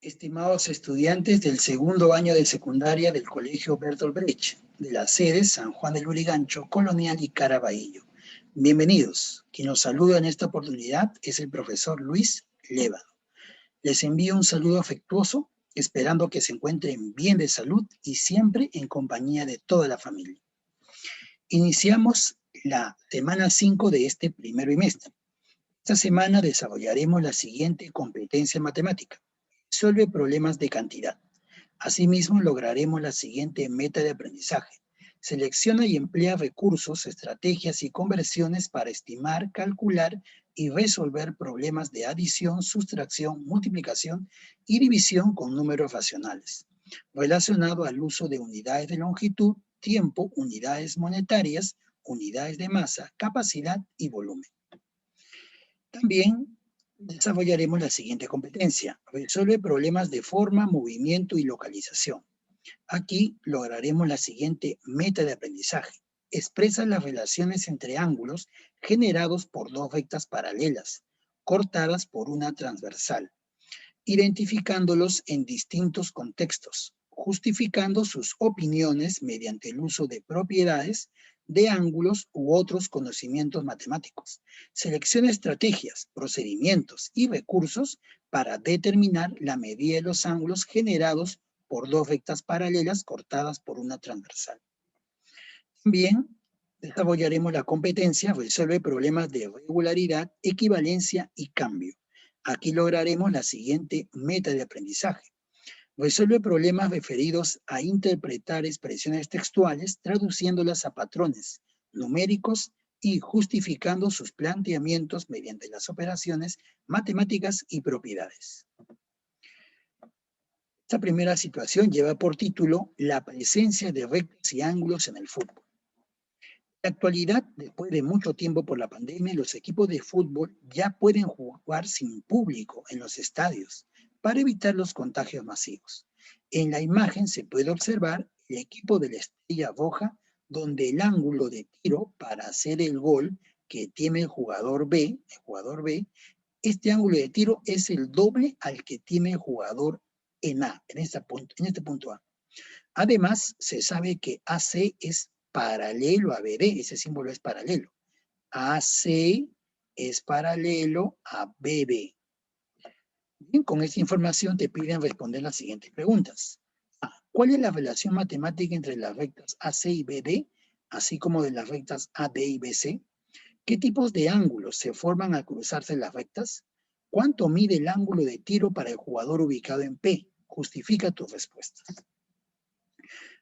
Estimados estudiantes del segundo año de secundaria del Colegio Bertolt Brecht, de las sedes San Juan del Lurigancho, Colonial y Caraballo. Bienvenidos. Quien nos saluda en esta oportunidad es el profesor Luis Lévado. Les envío un saludo afectuoso, esperando que se encuentren bien de salud y siempre en compañía de toda la familia. Iniciamos la semana 5 de este primer bimestre. Esta semana desarrollaremos la siguiente competencia matemática. Resuelve problemas de cantidad. Asimismo, lograremos la siguiente meta de aprendizaje. Selecciona y emplea recursos, estrategias y conversiones para estimar, calcular y resolver problemas de adición, sustracción, multiplicación y división con números racionales, relacionado al uso de unidades de longitud, tiempo, unidades monetarias, unidades de masa, capacidad y volumen. También desarrollaremos la siguiente competencia. Resuelve problemas de forma, movimiento y localización. Aquí lograremos la siguiente meta de aprendizaje. Expresa las relaciones entre ángulos generados por dos rectas paralelas, cortadas por una transversal, identificándolos en distintos contextos, justificando sus opiniones mediante el uso de propiedades de ángulos u otros conocimientos matemáticos. Selecciona estrategias, procedimientos y recursos para determinar la medida de los ángulos generados por dos rectas paralelas cortadas por una transversal. También desarrollaremos la competencia resuelve problemas de regularidad, equivalencia y cambio. Aquí lograremos la siguiente meta de aprendizaje. Resuelve problemas referidos a interpretar expresiones textuales, traduciéndolas a patrones numéricos y justificando sus planteamientos mediante las operaciones matemáticas y propiedades. Esta primera situación lleva por título la presencia de rectas y ángulos en el fútbol. En la actualidad, después de mucho tiempo por la pandemia, los equipos de fútbol ya pueden jugar sin público en los estadios para evitar los contagios masivos. En la imagen se puede observar el equipo de la Estrella Roja, donde el ángulo de tiro para hacer el gol que tiene el jugador B, este ángulo de tiro es el doble al que tiene el jugador en A, en este punto A. Además, se sabe que AC es paralelo a BD, ese símbolo es paralelo. AC es paralelo a BB. Bien, con esta información te piden responder las siguientes preguntas. ¿Cuál es la relación matemática entre las rectas AC y BD, así como de las rectas AD y BC? ¿Qué tipos de ángulos se forman al cruzarse las rectas? ¿Cuánto mide el ángulo de tiro para el jugador ubicado en P? Justifica tus respuestas.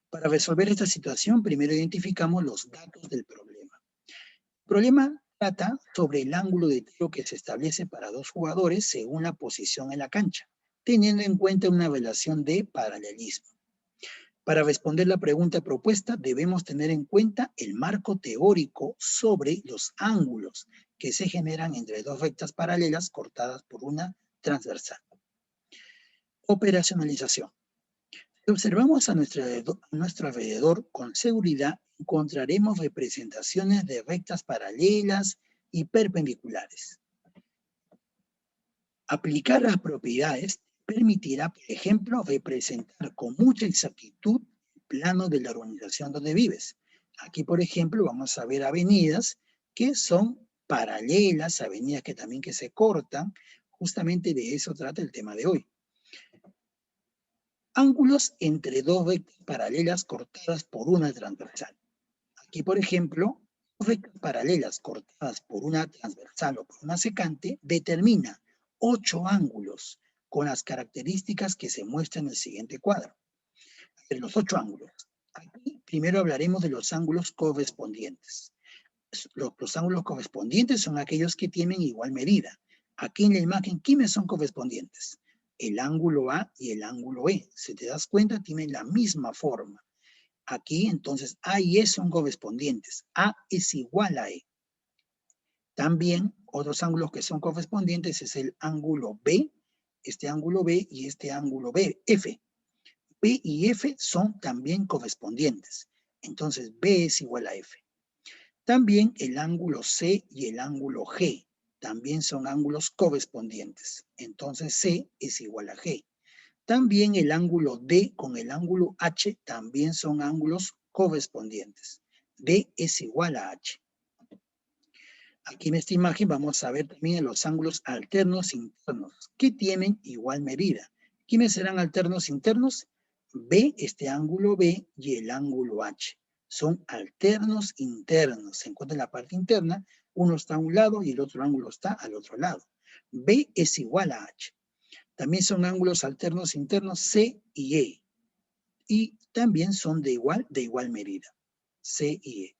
Para resolver esta situación, primero identificamos los datos del problema. El problema trata sobre el ángulo de tiro que se establece para dos jugadores según la posición en la cancha, teniendo en cuenta una relación de paralelismo. Para responder la pregunta propuesta, debemos tener en cuenta el marco teórico sobre los ángulos que se generan entre dos rectas paralelas cortadas por una transversal. Operacionalización. Si observamos a nuestro alrededor con seguridad, encontraremos representaciones de rectas paralelas y perpendiculares. Aplicar las propiedades permitirá, por ejemplo, representar con mucha exactitud el plano de la urbanización donde vives. Aquí, por ejemplo, vamos a ver avenidas que son paralelas, avenidas que también se cortan. Justamente de eso trata el tema de hoy. Ángulos entre dos rectas paralelas cortadas por una transversal. Aquí, por ejemplo, dos rectas paralelas cortadas por una transversal o por una secante determina 8 ángulos con las características que se muestran en el siguiente cuadro. De los 8 ángulos. Aquí primero hablaremos de los ángulos correspondientes. Los ángulos correspondientes son aquellos que tienen igual medida. Aquí en la imagen, ¿quiénes son correspondientes? El ángulo A y el ángulo E. Si te das cuenta, tienen la misma forma. Aquí, entonces, A y E son correspondientes. A es igual a E. También, otros ángulos que son correspondientes es el ángulo B, este ángulo B y este ángulo B, F. B y F son también correspondientes. Entonces, B es igual a F. También el ángulo C y el ángulo G también son ángulos correspondientes. Entonces, C es igual a G. También el ángulo D con el ángulo H también son ángulos correspondientes. D es igual a H. Aquí en esta imagen vamos a ver también los ángulos alternos internos, que tienen igual medida. ¿Quiénes serán alternos internos? B, este ángulo B y el ángulo H. Son alternos internos. Se encuentra en la parte interna, uno está a un lado y el otro ángulo está al otro lado. B es igual a H. También son ángulos alternos internos C y E. Y también son de igual medida. C y E.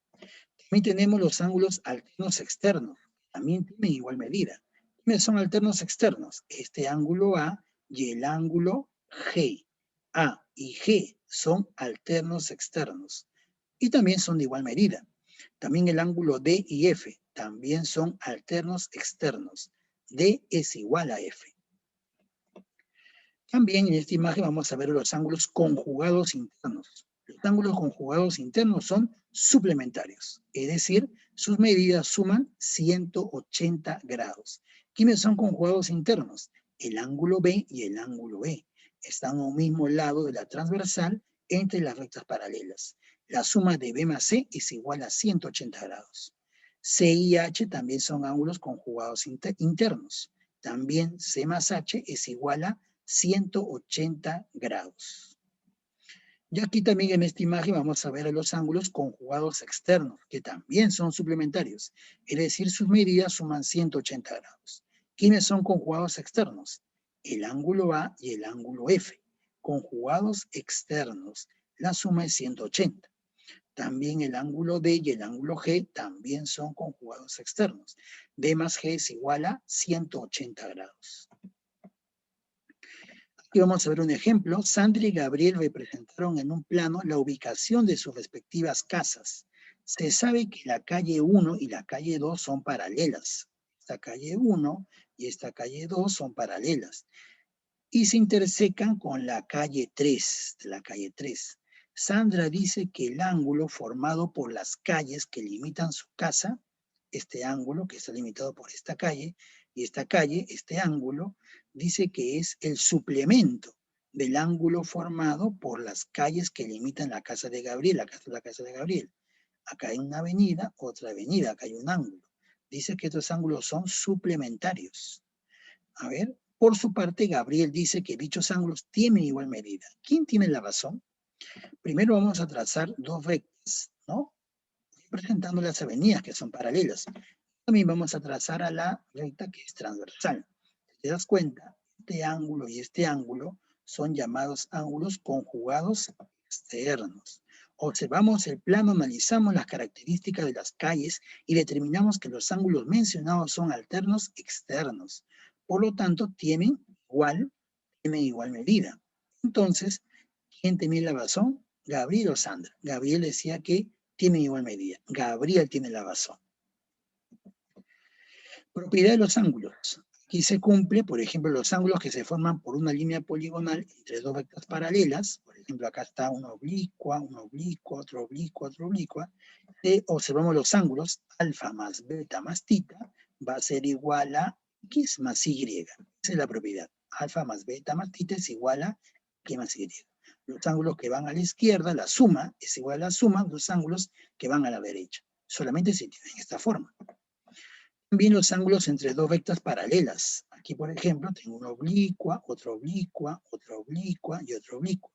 También tenemos los ángulos alternos externos. También tienen igual medida. ¿Quiénes son alternos externos? Este ángulo A y el ángulo G. A y G son alternos externos. Y también son de igual medida. También el ángulo D y F también son alternos externos. D es igual a F. También en esta imagen vamos a ver los ángulos conjugados internos. Los ángulos conjugados internos son suplementarios, es decir, sus medidas suman 180 grados. ¿Quiénes son conjugados internos? El ángulo B y el ángulo E. Están a un mismo lado de la transversal entre las rectas paralelas. La suma de B más C es igual a 180 grados. C y H también son ángulos conjugados internos. También C más H es igual a 180 grados. Y aquí también en esta imagen vamos a ver los ángulos conjugados externos, que también son suplementarios, es decir, sus medidas suman 180 grados. ¿Quiénes son conjugados externos? El ángulo A y el ángulo F. Conjugados externos, la suma es 180. También el ángulo D y el ángulo G también son conjugados externos. D más G es igual a 180 grados. Aquí vamos a ver un ejemplo. Sandra y Gabriel representaron en un plano la ubicación de sus respectivas casas. Se sabe que la calle 1 y la calle 2 son paralelas. Esta calle 1 y esta calle 2 son paralelas. Y se intersecan con la calle 3, de la calle 3. Sandra dice que el ángulo formado por las calles que limitan su casa, este ángulo que está limitado por esta calle, y esta calle, este ángulo, dice que es el suplemento del ángulo formado por las calles que limitan la casa de Gabriel, la casa de Gabriel. Acá hay una avenida, otra avenida, acá hay un ángulo. Dice que estos ángulos son suplementarios. A ver, por su parte, Gabriel dice que dichos ángulos tienen igual medida. ¿Quién tiene la razón? Primero vamos a trazar dos rectas, ¿no? Presentando las avenidas que son paralelas. También vamos a trazar a la recta que es transversal. Si te das cuenta, este ángulo y este ángulo son llamados ángulos conjugados externos. Observamos el plano, analizamos las características de las calles y determinamos que los ángulos mencionados son alternos externos. Por lo tanto, tienen igual medida. Entonces, ¿quién tenía la razón? Gabriel o Sandra. Gabriel decía que tienen igual medida. Gabriel tiene la razón. Propiedad de los ángulos. Aquí se cumple, por ejemplo, los ángulos que se forman por una línea poligonal entre dos rectas paralelas. Por ejemplo, acá está una oblicua, otro oblicua, otro oblicua. Observamos los ángulos, alfa más beta más tita, va a ser igual a x más y. Esa es la propiedad. Alfa más beta más tita es igual a x más y. Los ángulos que van a la izquierda, la suma es igual a la suma de los ángulos que van a la derecha. Solamente se tienen esta forma. También los ángulos entre dos rectas paralelas. Aquí, por ejemplo, tengo una oblicua, otra oblicua, otra oblicua y otra oblicua.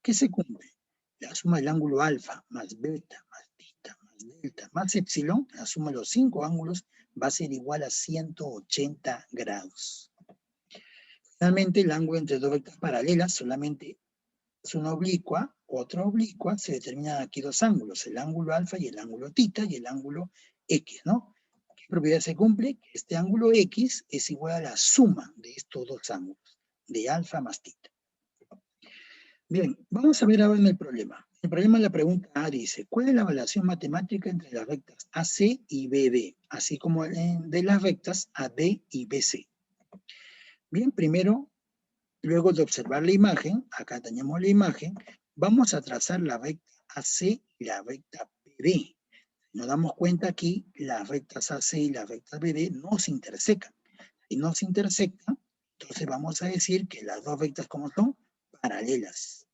¿Qué se cumple? La suma del ángulo alfa más beta más tita más delta más epsilon, la suma de los 5 ángulos va a ser igual a 180 grados. Finalmente, el ángulo entre dos rectas paralelas solamente es una oblicua, otra oblicua, se determinan aquí dos ángulos, el ángulo alfa y el ángulo tita y el ángulo x, ¿no? ¿Qué propiedad se cumple? Que este ángulo x es igual a la suma de estos dos ángulos, de alfa más tita. Bien, vamos a ver ahora en el problema. El problema de la pregunta A dice, ¿cuál es la relación matemática entre las rectas AC y BD, así como de las rectas AD y BC? Bien, primero, luego de observar la imagen, acá tenemos la imagen, vamos a trazar la recta AC y la recta BD. Nos damos cuenta aquí, las rectas AC y las rectas BD no se intersecan. Si no se intersecan, entonces vamos a decir que las dos rectas, ¿cómo son? paralelas.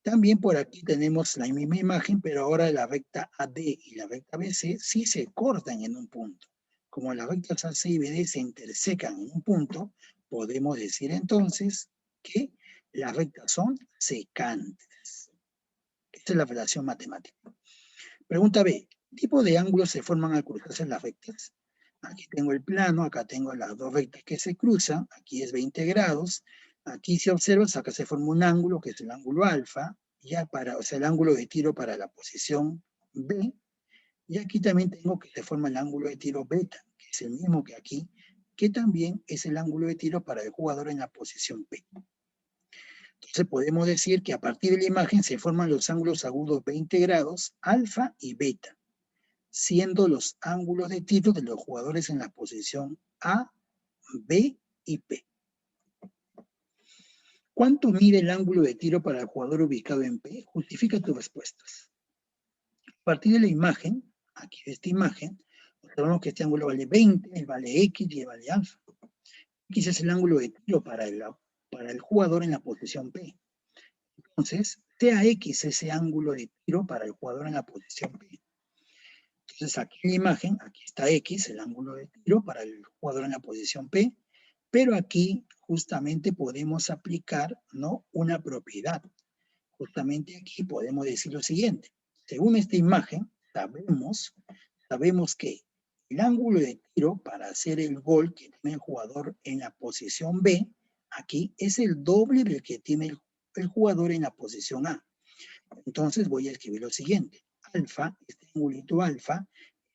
También por aquí tenemos la misma imagen, pero ahora la recta AD y la recta BC sí se cortan en un punto. Como las rectas AC y BD se intersecan en un punto, podemos decir entonces que las rectas son secantes. Esta es la relación matemática. Pregunta B. ¿Qué tipo de ángulos se forman al cruzarse las rectas? Aquí tengo el plano, acá tengo las dos rectas que se cruzan, aquí es 20 grados, aquí si observas, acá se forma un ángulo que es el ángulo alfa, o sea, el ángulo de tiro para la posición B, y aquí también tengo que se forma el ángulo de tiro beta, que es el mismo que aquí, que también es el ángulo de tiro para el jugador en la posición P. Entonces podemos decir que a partir de la imagen se forman los ángulos agudos 20 grados, alfa y beta, siendo los ángulos de tiro de los jugadores en la posición A, B y P. ¿Cuánto mide el ángulo de tiro para el jugador ubicado en P? Justifica tus respuestas. A partir de la imagen, aquí de esta imagen, observamos que este ángulo vale 20, el vale X y el vale alfa. X es el ángulo de tiro para el jugador en la posición P. Entonces, sea X ese ángulo de tiro para el jugador en la posición P. Entonces, aquí en la imagen, aquí está X, el ángulo de tiro para el jugador en la posición P, pero aquí justamente podemos aplicar, ¿no?, una propiedad. Justamente aquí podemos decir lo siguiente. Según esta imagen, sabemos que el ángulo de tiro para hacer el gol que tiene el jugador en la posición B, aquí es el doble del que tiene el jugador en la posición A. Entonces voy a escribir lo siguiente. Alfa, este angulito alfa,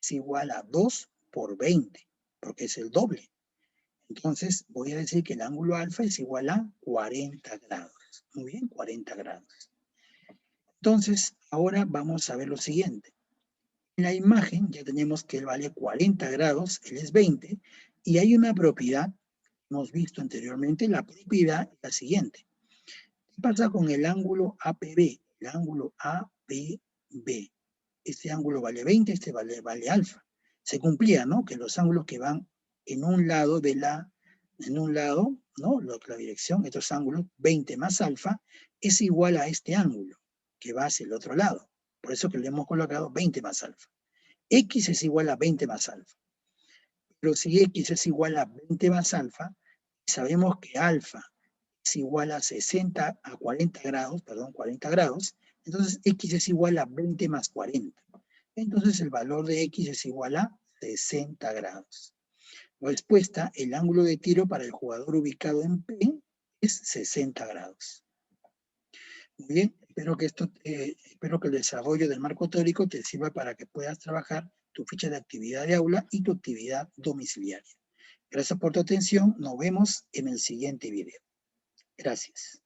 es igual a 2 por 20, porque es el doble. Entonces voy a decir que el ángulo alfa es igual a 40 grados. Muy bien, 40 grados. Entonces, ahora vamos a ver lo siguiente. En la imagen ya tenemos que él vale 40 grados, él es 20, y hay una propiedad, hemos visto anteriormente, la propiedad es la siguiente. ¿Qué pasa con el ángulo APB? El ángulo APB. Este ángulo vale 20, este vale alfa. Se cumplía, ¿no?, que los ángulos que van en un lado ¿no?, la dirección, estos ángulos, 20 más alfa, es igual a este ángulo, que va hacia el otro lado. Por eso que le hemos colocado 20 más alfa. X es igual a 20 más alfa. Pero si X es igual a 20 más alfa, sabemos que alfa es igual a 40 grados, entonces X es igual a 20 más 40. Entonces el valor de X es igual a 60 grados. Respuesta, el ángulo de tiro para el jugador ubicado en P es 60 grados. Muy bien, espero que el desarrollo del marco teórico te sirva para que puedas trabajar tu ficha de actividad de aula y tu actividad domiciliaria. Gracias por tu atención, nos vemos en el siguiente video. Gracias.